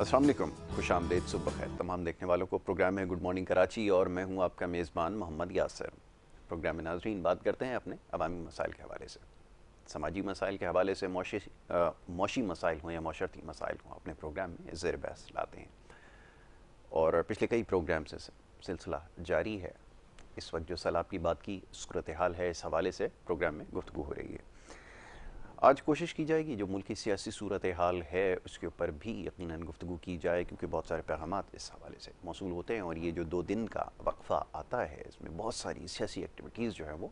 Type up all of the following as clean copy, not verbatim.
अस्सलाम वालेकुम, खुश आमदीद, सुबह खैर तमाम देखने वालों को। प्रोग्राम है गुड मॉर्निंग कराची और मैं हूं आपका मेज़बान मोहम्मद यासर। प्रोग्राम में नाज़रीन बात करते हैं अपने अवामी मसाइल के हवाले से, समाजी मसाइल के हवाले से, मौशी मसाइल हों या माशरती मसाइल हों, अपने प्रोग्राम में ज़ेर बहस लाते हैं। और पिछले कई प्रोग्राम से सिलसिला जारी है। इस वक्त जो सैलाब की बात की सूरत हाल है, इस हवाले से प्रोग्राम में गुफ्तगू हो रही है। आज कोशिश की जाएगी जो मुल्क की सियासी सूरत हाल है उसके ऊपर भी यकीनन गुफ्तगू की जाए, क्योंकि बहुत सारे पैगामात इस हवाले से मौसूल होते हैं। और ये जो 2 दिन का वक्फ़ा आता है, इसमें बहुत सारी सियासी एक्टिविटीज़ जो है वो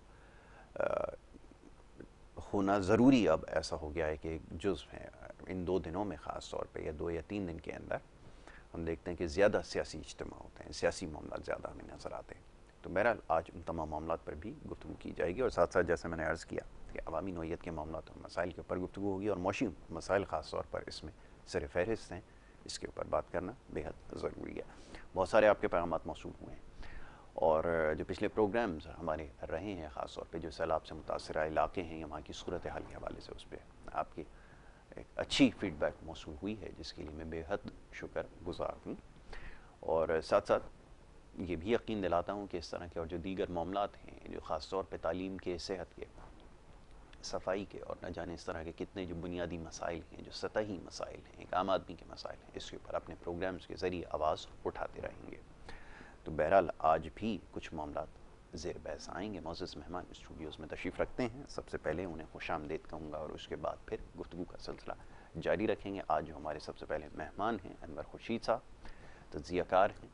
होना ज़रूरी अब ऐसा हो गया है कि एक जुज़्व है। इन 2 दिनों में ख़ास तौर पे या 2 या 3 दिन के अंदर हम देखते हैं कि ज़्यादा सियासी इज्तिमा होते हैं, सियासी मामला ज़्यादा हमें नज़र आते हैं। तो बहरहाल आज उन तमाम मामलात पर भी गुफ्तगू की जाएगी और साथ साथ जैसे मैंने अर्ज़ किया कि अवामी नौइयत के मामला और मसाइल के ऊपर गुफ्तगू होगी और मौशी मसाइल ख़ास तौर पर इसमें सर फहरिस्त हैं। इसके ऊपर बात करना बेहद ज़रूरी है। बहुत सारे आपके पैगामात मौसूल हुए हैं और जो पिछले प्रोग्राम्स हमारे रहे हैं, ख़ास तौर पे जो सैलाब से मुतासरा इलाके हैं या वहाँ की सूरत हाल के हवाले से, उस पर आपकी एक अच्छी फ़ीडबैक मौसूल हुई है, जिसके लिए मैं बेहद शुक्रगुज़ार हूँ। और साथ साथ ये भी यकीन दिलाता हूँ कि इस तरह के और जो दीगर मामलात हैं जो ख़ास तौर पे तालीम के, सेहत के, सफाई के और न जाने इस तरह के कितने जो बुनियादी मसाइल हैं, जो सतही मसाइल हैं, एक आम आदमी के मसाइल हैं, इसके ऊपर अपने प्रोग्राम्स के ज़रिए आवाज़ उठाते रहेंगे। तो बहरहाल आज भी कुछ मामलात ज़ेर बहस आएंगे। मोअज़्ज़ज़ मेहमान स्टूडियोज़ में तशरीफ़ रखते हैं। सबसे पहले उन्हें खुश आमदीद कहूँगा और उसके बाद फिर गुफ्तगू का सिलसिला जारी रखेंगे। आज जो हमारे सबसे पहले मेहमान हैं अनवर खुर्शीद साहब, तज़कियाकार हैं,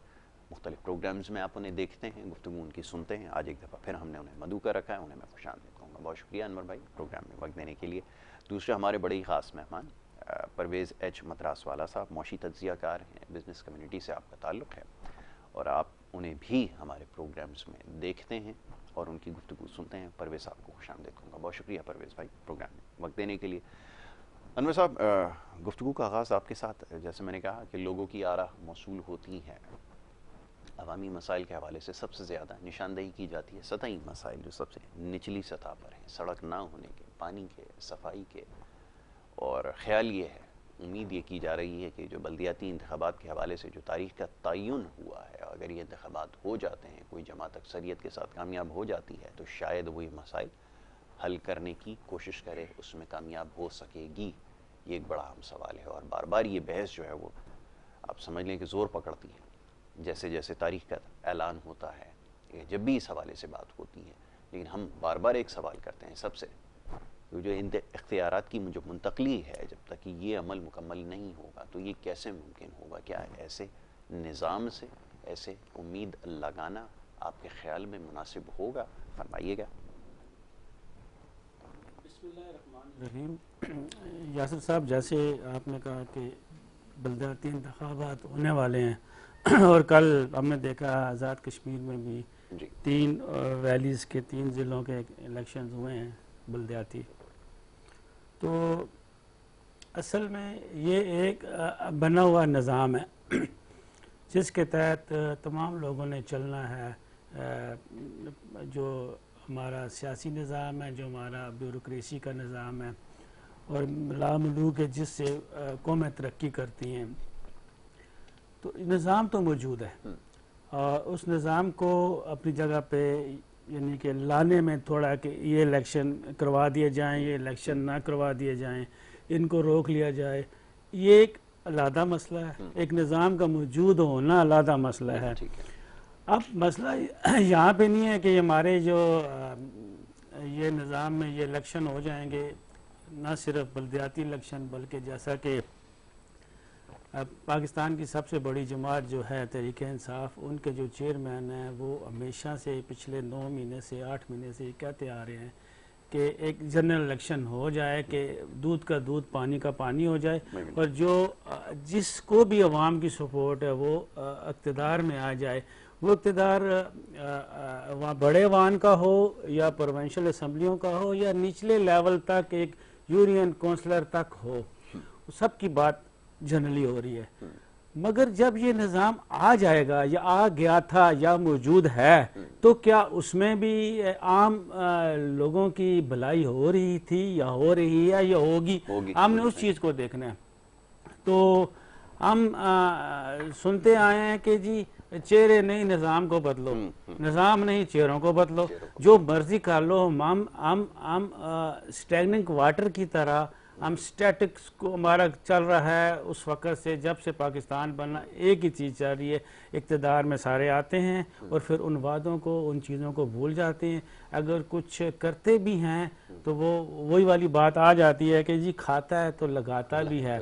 मुख्तलिफ़ प्रोग्राम्स में आप उन्हें देखते हैं, गुफ्तगू उनकी सुनते हैं। आज एक दफ़ा फिर हमने उन्हें मदऊ का रखा है, उन्हें मैं खुश आमदीद कहूँगा। बहुत शुक्रिया अनवर भाई प्रोग्राम में वक्त देने के लिए। दूसरे हमारे बड़े ही ख़ास मेहमान परवेज़ एच मद्रास वाला साहब, मौशी तज़कियाकार हैं, बिज़नेस कम्युनिटी से आपका ताल्लुक़ है और आप उन्हें भी हमारे प्रोग्राम्स में देखते हैं और उनकी गुफ्तगू सुनते हैं। परवेज़ साहब को खुश आमदीद कहूँगा। बहुत शुक्रिया परवेज़ भाई प्रोग्राम में वक्त देने के लिए। अनवर साहब, गुफ्तगू का आगाज़ आपके साथ। जैसे मैंने कहा कि लोगों की आरा मौसूल होती है, अवामी मसाइल के हवाले से सबसे ज़्यादा निशानदेही की जाती है सतही मसाइल जो सबसे निचली सतह पर हैं, सड़क ना होने के, पानी के, सफाई के। और ख़्याल ये है, उम्मीद ये की जा रही है कि जो बल्दियाती इंतख़ाबात के हवाले से जो तारीख़ का तयन हुआ है, अगर ये इंतख़ाबात हो जाते हैं, कोई जमात अक्सरियत के साथ कामयाब हो जाती है, तो शायद वही मसाइल हल करने की कोशिश करे, उसमें कामयाब हो सकेगी। ये एक बड़ा अहम सवाल है और बार बार ये बहस जो है वो आप समझ लें कि ज़ोर पकड़ती है जैसे जैसे तारीख़ का ऐलान होता है। जब भी इस हवाले से बात होती है, लेकिन हम बार बार एक सवाल करते हैं सबसे, जो इख्तियारात की जो मुंतकली है, जब तक कि ये अमल मुकम्मल नहीं होगा तो ये कैसे मुमकिन होगा? क्या ऐसे निज़ाम से ऐसे उम्मीद लगाना आपके ख़्याल में मुनासिब होगा? फरमाइएगा। बिस्मिल्लाहिर्रहमानिर्रहीम। यासिर साहब, जैसे आपने कहा कि बल्दियाती इंतखाबात होने वाले हैं और कल हमने देखा आज़ाद कश्मीर में भी 3 वैलीज़ के 3 ज़िलों के इलेक्शन हुए हैं बल्दियाती। तो असल में ये एक बना हुआ निज़ाम है जिसके तहत तमाम लोगों ने चलना है। जो हमारा सियासी निज़ाम है, जो हमारा ब्यूरोक्रेसी का निज़ाम है और लामलूक है जिससे कौमें तरक्की करती हैं, तो निज़ाम तो मौजूद है और उस निज़ाम को अपनी जगह पे यानी कि लाने में थोड़ा कि ये इलेक्शन करवा दिए जाएं, ये इलेक्शन ना करवा दिए जाएं, इनको रोक लिया जाए, ये एक अलग मसला है। एक निज़ाम का मौजूद होना अलग मसला है। अब मसला यहाँ पे नहीं है कि हमारे जो ये निज़ाम में ये इलेक्शन हो जाएंगे, ना सिर्फ बल्दियाती इलेक्शन बल्कि जैसा कि पाकिस्तान की सबसे बड़ी जमात जो है तहरीक-ए-इंसाफ, उनके जो चेयरमैन हैं वो हमेशा से पिछले 9 महीने से 8 महीने से कहते आ रहे हैं कि एक जनरल इलेक्शन हो जाए कि दूध का दूध पानी का पानी हो जाए और जो जिसको भी अवाम की सपोर्ट है वो इक़्तिदार में आ जाए। वो इक़्तिदार वहाँ बड़े वान का हो या प्रोविंशियल असम्बलियों का हो या निचले लेवल तक एक यूनियन काउंसलर तक हो, सबकी बात जनरली हो रही है। मगर जब ये निज़ाम आ जाएगा या आ गया था या मौजूद है, तो क्या उसमें भी आम लोगों की भलाई हो रही थी या हो रही है या होगी? हमने उस चीज़ को देखना है। तो हम सुनते आए हैं कि जी चेहरे नहीं निज़ाम को बदलो, निज़ाम नहीं चेहरों को बदलो, जो मर्जी कर लो। हम स्टैग्निंग वाटर की तरह, हम स्टैटिक्स को हमारा चल रहा है उस वक़्त से, जब से पाकिस्तान बना एक ही चीज़ चल रही है, इक़्तिदार में सारे आते हैं और फिर उन वादों को, उन चीज़ों को भूल जाते हैं। अगर कुछ करते भी हैं तो वो वही वाली बात आ जाती है कि जी खाता है तो लगाता भी है।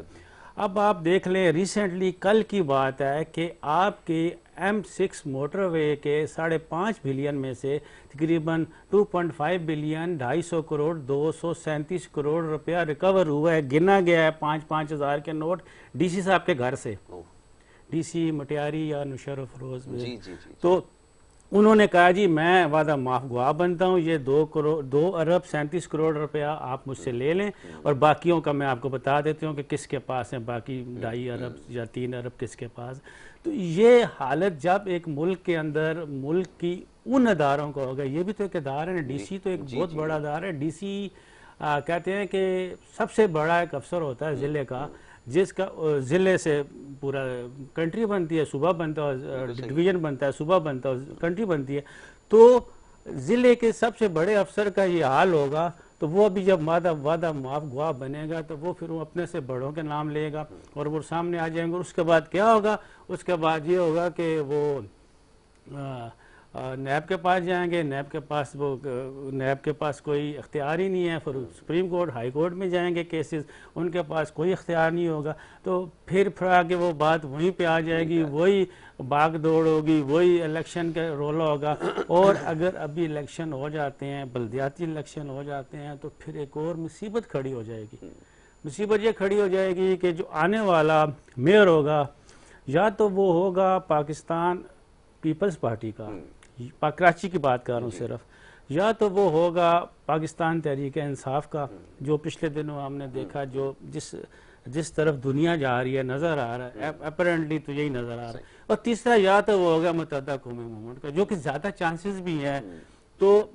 अब आप देख लें, रिसेंटली कल की बात है कि आपके M6 मोटरवे के 5.5 बिलियन में से तकरीबन 2.5 बिलियन 250 करोड़ 237 करोड़ रुपया रिकवर हुआ है। गिना गया है 5-5 हज़ार के नोट डीसी साहब के घर से, डीसी मटियारी या नुशरफ रोज में। तो उन्होंने कहा जी मैं वादा माफ गवाह बनता हूँ, ये 2 अरब 37 करोड़ रुपया आप मुझसे ले लें और बाकियों का मैं आपको बता देती हूँ कि किसके पास है बाकी 2.5 अरब या 3 अरब किसके पास। तो ये हालत जब एक मुल्क के अंदर मुल्क की उन अदारों को होगा, ये भी तो एक अदार है, डीसी तो एक बहुत बड़ा अदार है। डीसी कहते हैं कि सबसे बड़ा एक अफसर होता है ज़िले का, जिसका ज़िले से पूरा कंट्री बनती है, सूबा बनता है, डिवीज़न बनता है, सूबा बनता है, कंट्री बनती है। तो ज़िले के सबसे बड़े अफसर का ये हाल होगा, तो वो अभी जब वादा माफ गवाह बनेगा तो वो फिर वो अपने से बड़ों के नाम लेगा और वो सामने आ जाएंगे। उसके बाद क्या होगा, उसके बाद ये होगा कि वो नैब के पास जाएंगे, नैब के पास कोई इख्तियार ही नहीं है, फिर सुप्रीम कोर्ट हाई कोर्ट में जाएंगे केसेस, उनके पास कोई इख्तियार नहीं होगा। तो फिर आके वो बात वहीं पे आ जाएगी, वही भाग दौड़ होगी, वही इलेक्शन का रोला होगा। और अगर अभी इलेक्शन हो जाते हैं, बल्दियाती इलेक्शन हो जाते हैं, तो फिर एक और मुसीबत खड़ी हो जाएगी। मुसीबत ये खड़ी हो जाएगी कि जो आने वाला मेयर होगा, या तो वो होगा पाकिस्तान पीपल्स पार्टी का, कराची की बात कर रहा हूँ सिर्फ, या तो वो होगा पाकिस्तान तहरीक इंसाफ का, जो पिछले दिनों हमने देखा, जो जिस तरफ दुनिया जा रही है नज़र आ रहा है, अपरेंटली तो यही नज़र आ रहा है। और तीसरा या तो वो होगा मुत्तहदा कौमी मूवमेंट का, जो कि ज़्यादा चांसेस भी हैं। तो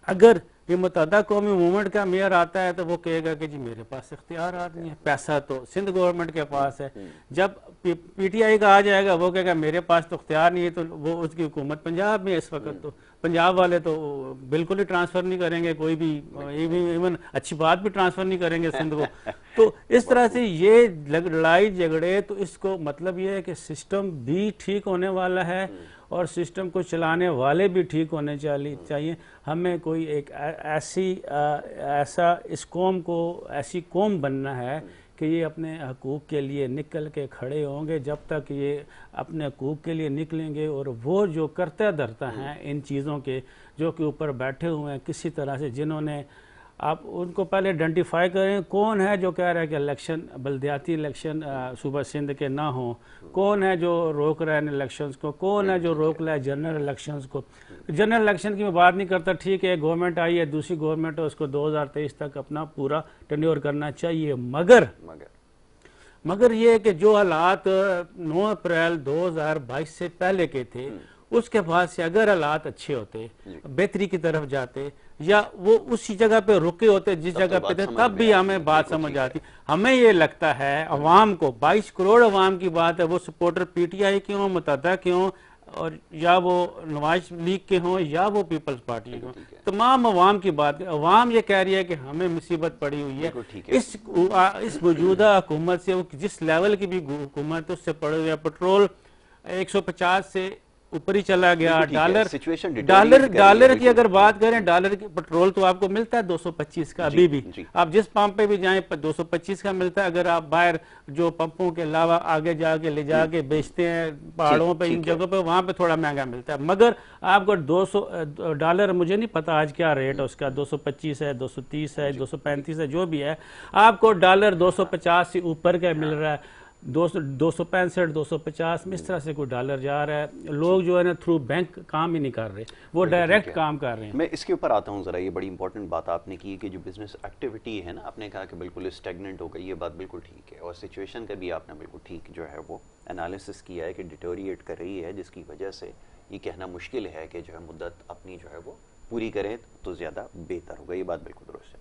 अगर ये मुत्तहदा कौमी मूवमेंट का मेयर आता है तो वो कहेगा कि जी मेरे पास इख्तियार नहीं है, पैसा तो सिंध गवर्नमेंट के पास है। जब पीटीआई का आ जाएगा वो कहेगा मेरे पास तो इख्तियार नहीं है, तो वो उसकी हुकूमत पंजाब में इस वक्त, तो पंजाब वाले तो बिल्कुल ही ट्रांसफ़र नहीं करेंगे, कोई भी इवन अच्छी बात भी ट्रांसफ़र नहीं करेंगे सिंध को। तो इस तरह से ये लड़ाई झगड़े, तो इसको मतलब ये है कि सिस्टम भी ठीक होने वाला है और सिस्टम को चलाने वाले भी ठीक होने चाहिए। हमें कोई एक ऐसा इस कौम को ऐसी कौम बनना है कि ये अपने हकूक़ के लिए निकल के खड़े होंगे। जब तक ये अपने हकूक़ के लिए निकलेंगे और वो जो करता धरता हैं इन चीज़ों के, जो कि ऊपर बैठे हुए हैं किसी तरह से, जिन्होंने आप उनको पहले आइडेंटिफाई करें, कौन है जो कह रहा है कि इलेक्शन, बल्दियाती इलेक्शन सूबा सिंध के ना हो, कौन है जो रोक रहा है इन इलेक्शंस को, कौन है जो रोक रहा है जनरल इलेक्शंस को। जनरल इलेक्शन की मैं बात नहीं करता, ठीक है गवर्नमेंट आई है, दूसरी गवर्नमेंट है, उसको 2023 तक अपना पूरा टेन्योर करना चाहिए। मगर ये कि जो हालात 9 अप्रैल 2022 से पहले के थे, उसके बाद से अगर हालात अच्छे होते, बेहतरी की तरफ जाते, या वो उसी जगह पे रुके होते जिस जगह पे थे, तब भी हमें बात समझ आती। हमें ये लगता है अवाम को, 22 करोड़ अवाम की बात है, वो सपोर्टर पीटीआई के हों, मुत्तहदा के हों, और या वो नवाज लीग के हों, या वो पीपल्स पार्टी के हों, तमाम अवाम की बात है। अवाम ये कह रही है कि हमें मुसीबत पड़ी हुई है, इस मौजूदा हुकूमत से, जिस लेवल की भी हुकूमत है उससे पड़े हुए। पेट्रोल 150 से ऊपर ही चला गया, डॉलर की अगर बात करें, डॉलर की पेट्रोल तो आपको मिलता है 225 का अभी भी, आप जिस पंप पे भी जाएं 225 का मिलता है। अगर आप बाहर जो पंपों के अलावा आगे जाके ले जाके बेचते हैं पहाड़ों पे, इन जगहों पे, वहां पे थोड़ा महंगा मिलता है। मगर आपको $200, मुझे नहीं पता आज क्या रेट है उसका, 225 है, 230 है, 235 है, जो भी है, आपको डॉलर 250 से ऊपर का मिल रहा है। 265 250 में इस तरह से कोई डॉलर जा रहा है। लोग जो है ना थ्रू बैंक काम ही नहीं कर रहे, वो डायरेक्ट काम कर रहे हैं। मैं इसके ऊपर आता हूँ ज़रा, ये बड़ी इंपॉर्टेंट बात आपने की कि जो बिजनेस एक्टिविटी है ना, आपने कहा कि बिल्कुल स्टेगनेंट हो गई, ये बात बिल्कुल ठीक है। और सिचुएशन का भी आपने बिल्कुल ठीक जो है वो एनालिसिस किया है कि डिटोरिएट कर रही है, जिसकी वजह से ये कहना मुश्किल है कि जो है मुद्दत अपनी जो है वो पूरी करें तो ज़्यादा बेहतर होगा। ये बात बिल्कुल दुरुस्त है।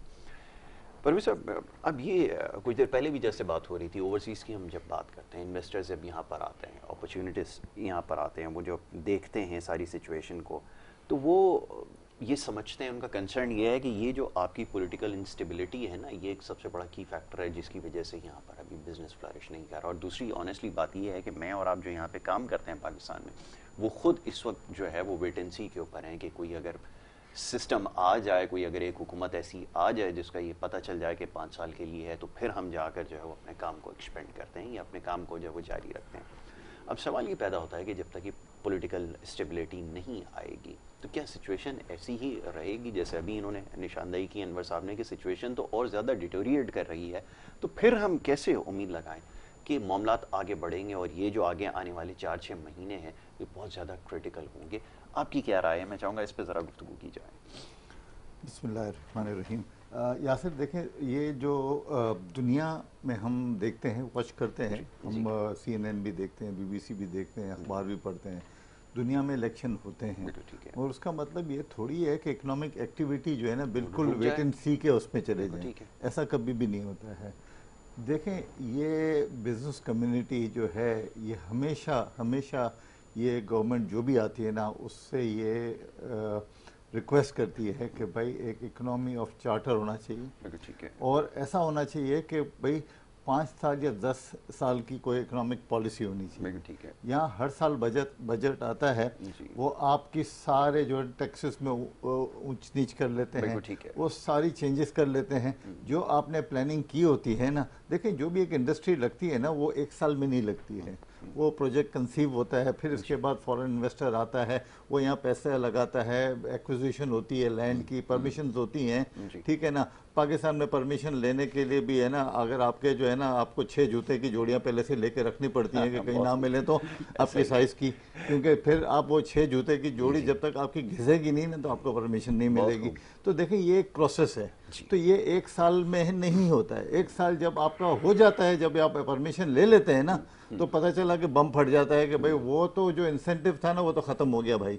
परवेज साहब, अब ये कुछ देर पहले भी जैसे बात हो रही थी, ओवरसीज़ की हम जब बात करते हैं, इन्वेस्टर्स जब यहाँ पर आते हैं, अपॉर्चुनिटीज़ यहाँ पर आते हैं, वो जब देखते हैं सारी सिचुएशन को, तो वो ये समझते हैं, उनका कंसर्न ये है कि ये जो आपकी पॉलिटिकल इंस्टेबिलिटी है ना, ये एक सबसे बड़ा की फैक्टर है जिसकी वजह से यहाँ पर अभी बिजनेस फ्लरिश नहीं कर रहा। और दूसरी ऑनेस्टली बात ये है कि मैं और आप जो यहाँ पे काम करते हैं पाकिस्तान में, वो खुद इस वक्त जो है वो वेट एंड सी के ऊपर हैं कि कोई अगर सिस्टम आ जाए, कोई अगर एक हुकूमत ऐसी आ जाए जिसका ये पता चल जाए कि 5 साल के लिए है, तो फिर हम जाकर जो है वो अपने काम को एक्सपेंड करते हैं या अपने काम को जो है वो जारी रखते हैं। अब सवाल ये पैदा होता है कि जब तक ये पॉलिटिकल स्टेबिलिटी नहीं आएगी तो क्या सिचुएशन ऐसी ही रहेगी जैसे अभी इन्होंने निशानदेही की अनवर साहब ने कि सिचुएशन तो और ज़्यादा डिटोरिएट कर रही है, तो फिर हम कैसे उम्मीद लगाएं कि मामलात आगे बढ़ेंगे और ये जो आगे आने वाले 4-6 महीने हैं ये बहुत ज़्यादा क्रिटिकल होंगे? आपकी क्या राय है? मैं चाहूँगा इस पर ज़रा गुफ्तगू की जाए। बिस्मिल्लाहिर्रहमानिर्रहीम। यासिर, देखें, ये जो दुनिया में हम देखते हैं, वॉच करते हैं, हम CNN भी देखते हैं, BBC भी देखते हैं, अखबार भी पढ़ते हैं, दुनिया में इलेक्शन होते हैं, और उसका मतलब ये थोड़ी है कि इकोनॉमिक एक्टिविटी जो है ना बिल्कुल वेट एंड सी के उसमें चले जाए, ऐसा कभी भी नहीं होता है। देखें, ये बिजनेस कम्युनिटी जो है ये हमेशा ये गवर्नमेंट जो भी आती है ना उससे ये रिक्वेस्ट करती है कि भाई एक इकोनॉमी ऑफ चार्टर होना चाहिए, ठीक है, और ऐसा होना चाहिए कि भाई 5 साल या 10 साल की कोई इकोनॉमिक पॉलिसी होनी चाहिए। ठीक है, यहाँ हर साल बजट आता है, वो आपकी सारे जो टैक्सेस में ऊंच नीच कर लेते हैं, वो सारी चेंजेस कर लेते हैं जो आपने प्लानिंग की होती है ना। देखिए, जो भी एक इंडस्ट्री लगती है ना वो 1 साल में नहीं लगती है, वो प्रोजेक्ट कंसीव होता है, फिर इसके बाद फॉरेन इन्वेस्टर आता है, वो यहाँ पैसा लगाता है, एक्विजिशन होती है, लैंड की परमिशंस होती हैं, ठीक है ना। पाकिस्तान में परमिशन लेने के लिए भी है ना, अगर आपके जो है ना आपको 6 जूते की जोड़ियाँ पहले से लेके रखनी पड़ती हैं कि कहीं ना मिले तो आपकी साइज़ की, क्योंकि फिर आप वो 6 जूते की जोड़ी जब तक आपकी घिसेगी नहीं ना तो आपको परमिशन नहीं मिलेगी। तो देखिए, ये एक प्रोसेस है, तो ये 1 साल में नहीं होता है। 1 साल जब आपका हो जाता है, जब आप परमिशन ले लेते हैं ना, तो पता चला कि बम फट जाता है कि भाई वो तो जो इंसेंटिव था ना वो तो खत्म हो गया भाई,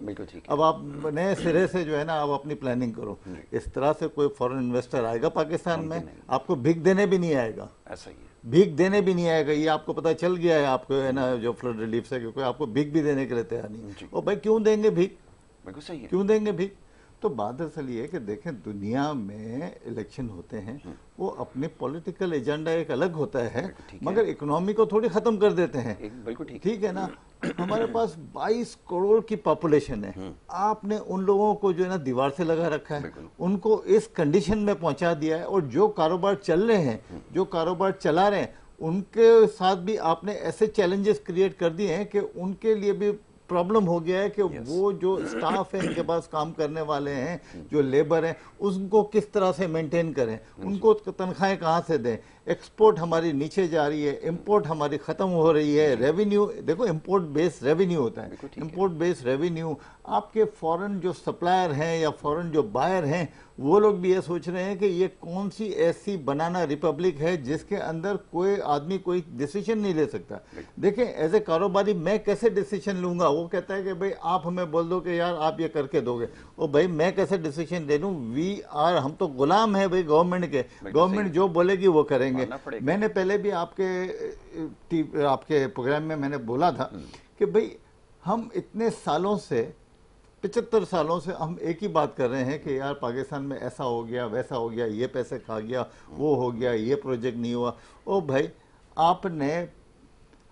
अब आप नए सिरे से जो है ना आप अपनी प्लानिंग करो। इस तरह से कोई फॉरेन इन्वेस्टर आएगा पाकिस्तान में, आपको भीख देने भी नहीं आएगा, ऐसा ही है, भीख देने भी नहीं आएगा। ये आपको पता चल गया है आपको, है ना, जो फ्लड रिलीफ से, क्योंकि आपको भीख भी देने के लिए तैयार नहीं। और भाई क्यों देंगे भीख, क्यों देंगे भीख? तो बात दरअसल ये है कि देखें, दुनिया में इलेक्शन होते हैं, वो अपने पॉलिटिकल एजेंडा एक अलग होता है, मगर इकोनॉमी को थोड़ी खत्म कर देते हैं, ठीक है ना। हमारे पास 22 करोड़ की पॉपुलेशन है, आपने उन लोगों को जो है ना दीवार से लगा रखा है, उनको इस कंडीशन में पहुंचा दिया है, और जो कारोबार चल रहे हैं, जो कारोबार चला रहे हैं, उनके साथ भी आपने ऐसे चैलेंजेस क्रिएट कर दिए हैं कि उनके लिए भी प्रॉब्लम हो गया है कि वो जो स्टाफ है, इनके पास काम करने वाले हैं, जो लेबर हैं, उनको किस तरह से मेंटेन करें, उनको तनख्वाहें कहाँ से दें। एक्सपोर्ट हमारी नीचे जा रही है, इंपोर्ट हमारी खत्म हो रही है, रेवेन्यू देखो, इंपोर्ट बेस्ड रेवेन्यू होता है, इंपोर्ट बेस्ड रेवेन्यू। आपके फॉरेन जो सप्लायर हैं या फॉरेन जो बायर हैं, वो लोग भी ये सोच रहे हैं कि ये कौन सी ऐसी बनाना रिपब्लिक है जिसके अंदर कोई आदमी कोई डिसीजन नहीं ले सकता। देखें, एज ए कारोबारी मैं कैसे डिसीजन लूंगा? वो कहता है कि भाई आप हमें बोल दो कि यार आप ये करके दोगे, और भाई मैं कैसे डिसीजन ले लूं? हम तो गुलाम है भाई गवर्नमेंट के, गवर्नमेंट जो बोलेगी वो करेंगे। मैंने पहले भी आपके प्रोग्राम में मैंने बोला था कि भाई हम इतने सालों से, 75 सालों से हम एक ही बात कर रहे हैं कि यार पाकिस्तान में ऐसा हो गया, वैसा हो गया, ये पैसे खा गया, वो हो गया, ये प्रोजेक्ट नहीं हुआ। ओ भाई, आपने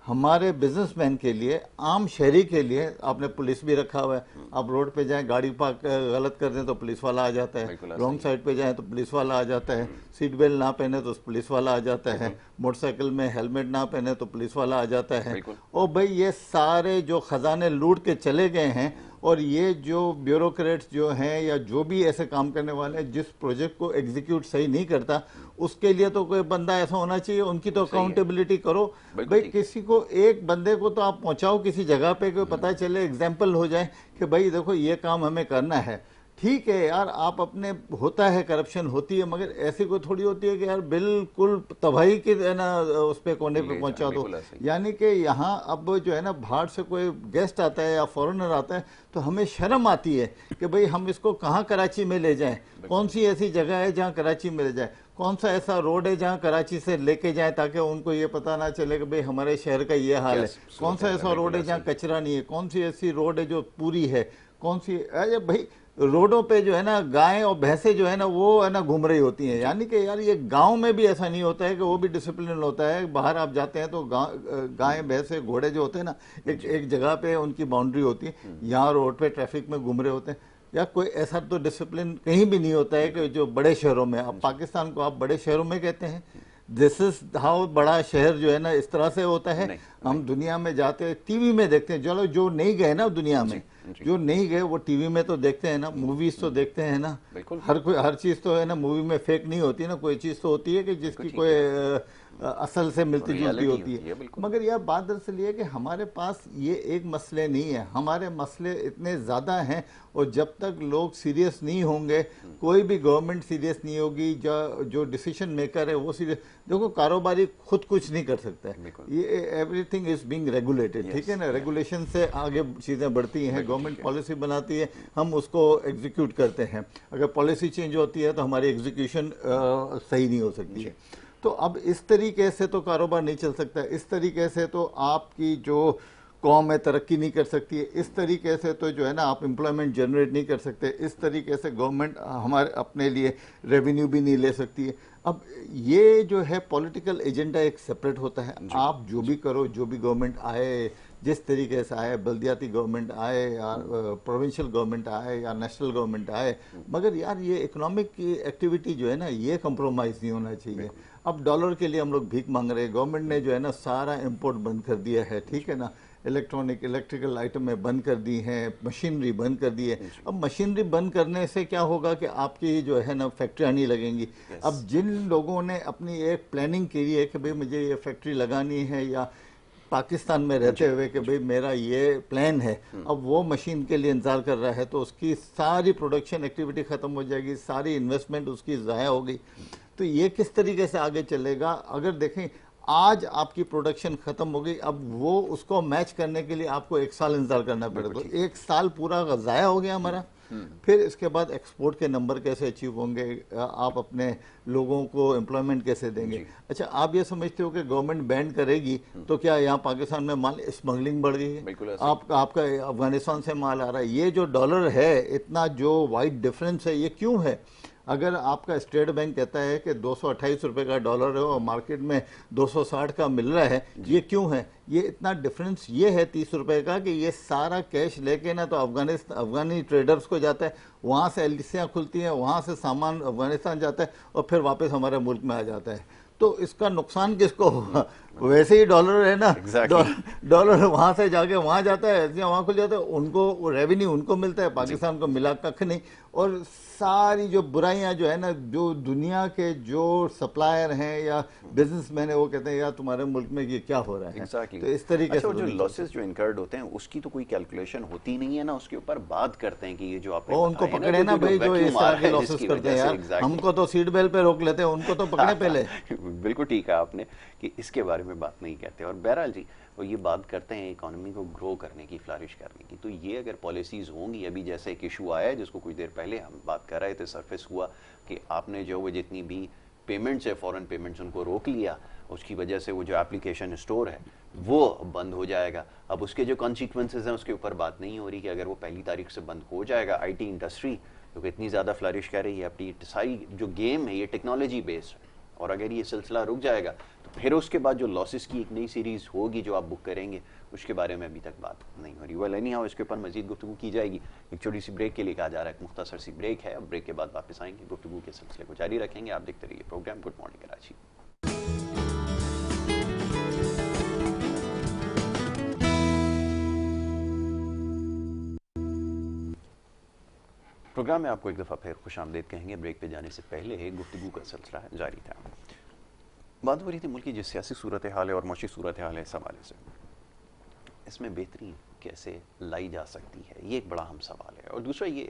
हमारे बिजनेसमैन के लिए, आम शहरी के लिए आपने पुलिस भी रखा हुआ है। आप रोड पे जाएं, गाड़ी पार्क गलत कर दें तो पुलिस वाला आ जाता है, रॉन्ग साइड पे जाएं तो पुलिस वाला आ जाता है, सीट बेल्ट ना पहने तो पुलिस वाला आ जाता है, मोटरसाइकिल में हेलमेट ना पहने तो पुलिस वाला आ जाता है। और भाई ये सारे जो खजाने लूट के चले गए हैं, और ये जो ब्यूरोक्रेट्स जो हैं या जो भी ऐसे काम करने वाले हैं, जिस प्रोजेक्ट को एग्जीक्यूट सही नहीं करता, उसके लिए तो कोई बंदा ऐसा होना चाहिए, उनकी तो अकाउंटेबिलिटी करो भाई। किसी को, एक बंदे को तो आप पहुंचाओ किसी जगह पे कि पता चले, एग्जाम्पल हो जाए कि भाई देखो ये काम हमें करना है। ठीक है यार, आप अपने, होता है करप्शन होती है, मगर ऐसी कोई थोड़ी होती है कि यार बिल्कुल तबाही की ना उस पे कोने पे पहुंचा दो। यानी कि यहाँ अब जो है ना बाहर से कोई गेस्ट आता है या फॉरेनर आता है तो हमें शर्म आती है कि भाई हम इसको कहाँ कराची में ले जाएं, कौन सी ऐसी जगह है जहाँ कराची में ले जाए। कौन सा ऐसा रोड है जहाँ कराची से लेके जाए ताकि उनको ये पता ना चले कि भाई हमारे शहर का ये हाल है? कौन सा ऐसा रोड है जहाँ कचरा नहीं है? कौन सी ऐसी रोड है जो पूरी है? कौन सी, अरे भाई रोडों पे जो है ना गायें और भैंसें जो है ना वो है ना घूम रही होती हैं। यानी कि यार ये गांव में भी ऐसा नहीं होता है कि वो भी डिसिप्लिन होता है। बाहर आप जाते हैं तो गायें भैंसें घोड़े जो होते हैं ना एक जगह पे उनकी बाउंड्री होती है, यहाँ रोड पे ट्रैफिक में घूम रहे होते हैं। या कोई ऐसा तो डिसिप्लिन कहीं भी नहीं होता है कि जो बड़े शहरों में, अब पाकिस्तान को आप बड़े शहरों में कहते हैं, दिस इज हाउ बड़ा शहर जो है ना इस तरह से होता है। हम दुनिया में जाते हैं, टीवी में देखते हैं, चलो जो नहीं गए ना दुनिया में, जो नहीं गए वो टीवी में तो देखते हैं ना, मूवीज तो देखते हैं ना, हर चीज तो है ना मूवी में फेक नहीं होती ना, कोई चीज तो होती है कि जिसकी कोई असल से मिलती जुलती होती है। मगर यह बात दरअसल ये कि हमारे पास ये एक मसले नहीं है, हमारे मसले इतने ज़्यादा हैं। और जब तक लोग सीरियस नहीं होंगे, कोई भी गवर्नमेंट सीरियस नहीं होगी, जो डिसीजन मेकर है वो सीरियस, देखो कारोबारी खुद कुछ नहीं कर सकता है, ये एवरीथिंग इज बीइंग रेगुलेटेड, ठीक है ना। रेगुलेशन से आगे चीज़ें बढ़ती हैं, गवर्नमेंट पॉलिसी बनाती है, हम उसको एग्जीक्यूट करते हैं। अगर पॉलिसी चेंज होती है तो हमारी एग्जीक्यूशन सही नहीं हो सकती है। तो अब इस तरीके से तो कारोबार नहीं चल सकता, इस तरीके से तो आपकी जो कौम है तरक्की नहीं कर सकती है, इस तरीके से तो जो है ना आप एम्प्लॉयमेंट जनरेट नहीं कर सकते, इस तरीके से गवर्नमेंट हमारे अपने लिए रेवेन्यू भी नहीं ले सकती है। अब ये जो है पॉलिटिकल एजेंडा एक सेपरेट होता है। आप जो भी करो, जो भी गवर्नमेंट आए, जिस तरीके से आए, बल्दियाती गवर्नमेंट आए या प्रोविंशियल गवर्नमेंट आए या नेशनल गवर्नमेंट आए, मगर यार ये इकोनॉमिक एक्टिविटी जो है ना ये कंप्रोमाइज़ नहीं होना चाहिए। अब डॉलर के लिए हम लोग भीख मांग रहे हैं, गवर्नमेंट ने जो है ना सारा इंपोर्ट बंद कर दिया है, ठीक है ना, इलेक्ट्रिकल आइटमें बंद कर दी हैं, मशीनरी बंद कर दी है। अब मशीनरी बंद करने से क्या होगा कि आपकी जो है ना फैक्ट्रियाँ नहीं लगेंगी। अब जिन लोगों ने अपनी एक प्लानिंग की है कि भाई मुझे ये फैक्ट्री लगानी है या पाकिस्तान में रहते हुए कि भाई मेरा ये प्लान है, अब वो मशीन के लिए इंतजार कर रहा है, तो उसकी सारी प्रोडक्शन एक्टिविटी ख़त्म हो जाएगी, सारी इन्वेस्टमेंट उसकी ज़ाया हो गई। तो ये किस तरीके से आगे चलेगा? अगर देखें आज आपकी प्रोडक्शन खत्म हो गई, अब वो उसको मैच करने के लिए आपको 1 साल इंतजार करना पड़ेगा, तो 1 साल पूरा ज़ाया हो गया हमारा। फिर इसके बाद एक्सपोर्ट के नंबर कैसे अचीव होंगे, आप अपने लोगों को एम्प्लॉयमेंट कैसे देंगे? अच्छा, आप ये समझते हो कि गवर्नमेंट बैन करेगी तो क्या यहाँ पाकिस्तान में माल स्मगलिंग बढ़ गई है? आपका अफगानिस्तान से माल आ रहा है, ये जो डॉलर है इतना जो वाइड डिफरेंस है ये क्यों है? अगर आपका स्टेट बैंक कहता है कि 228 रुपये का डॉलर है और मार्केट में 260 का मिल रहा है, ये क्यों है? ये इतना डिफरेंस ये है 30 रुपये का कि ये सारा कैश लेके ना तो अफगानी ट्रेडर्स को जाता है, वहाँ से एलसीयाँ खुलती हैं, वहाँ से सामान अफगानिस्तान जाता है और फिर वापस हमारे मुल्क में आ जाता है। तो इसका नुकसान किसको होगा? वैसे ही डॉलर है ना, डॉलर वहाँ से जाके वहाँ जाता है, एलसीयाँ वहाँ खुल जाता है, उनको रेवेन्यू उनको मिलता है, पाकिस्तान को मिला कख नहीं। और सारी जो बुराइयां जो है ना, जो दुनिया के जो सप्लायर हैं या बिजनेसमैन है वो कहते हैं यार तुम्हारे मुल्क में ये क्या हो रहा है। Exactly. तो इस तरीके से जो लॉसेस जो इनकर्ड होते हैं उसकी तो कोई कैलकुलेशन होती नहीं है ना, उसके ऊपर बात करते हैं कि ये जो आपने उनको पकड़े ना भाई जो इस तरह के लॉसेस करते हैं यार, हमको तो सीट बेल्ट पे रोक लेते हैं, उनको तो पकड़े पहले। बिल्कुल ठीक है आपने कि इसके बारे में बात नहीं कहते। और बहरहाल जी वो ये बात करते हैं इकोनॉमी को ग्रो करने की, फ्लरिश करने की, तो ये अगर पॉलिसीज़ होंगी, अभी जैसे एक इशू आया है जिसको कुछ देर पहले हम बात कर रहे थे, सरफेस हुआ कि आपने जो वो जितनी भी पेमेंट्स है फॉरेन पेमेंट्स उनको रोक लिया, उसकी वजह से वो जो एप्लीकेशन स्टोर है वो बंद हो जाएगा। अब उसके जो कॉन्सिक्वेंसेज हैं उसके ऊपर बात नहीं हो रही कि अगर वो 1 तारीख से बंद हो जाएगा, आईटी इंडस्ट्री क्योंकि इतनी ज़्यादा फ्लरिश कर रही है, अपनी सारी जो गेम है ये टेक्नोलॉजी बेस्ड है, और अगर ये सिलसिला रुक जाएगा तो फिर उसके बाद जो लॉसेस की एक नई सीरीज़ होगी जो आप बुक करेंगे उसके बारे में अभी तक बात नहीं हो रही। वेल एनी हाउ इसके ऊपर मजीद गुफ्तगू की जाएगी। एक छोटी सी ब्रेक के लिए कहा जा रहा है, एक मुख्तसर सी ब्रेक है, अब ब्रेक के बाद वापस आएंगे, गुफ्तगू के सिलसिले को जारी रखेंगे। आप देखते रहिए program good morning Karachi. Program में आपको एक दफ़ा फिर खुशामदीद कहेंगे। ब्रेक पे जाने से पहले गुफ्तगू का सिलसिला जारी था, बात हो रही थी मुल्क की जो सियासी सूरत हाल है और मौशी सूरत हाल है, इस हवाले से इसमें बेहतरी कैसे लाई जा सकती है, ये एक बड़ा अहम सवाल है। और दूसरा ये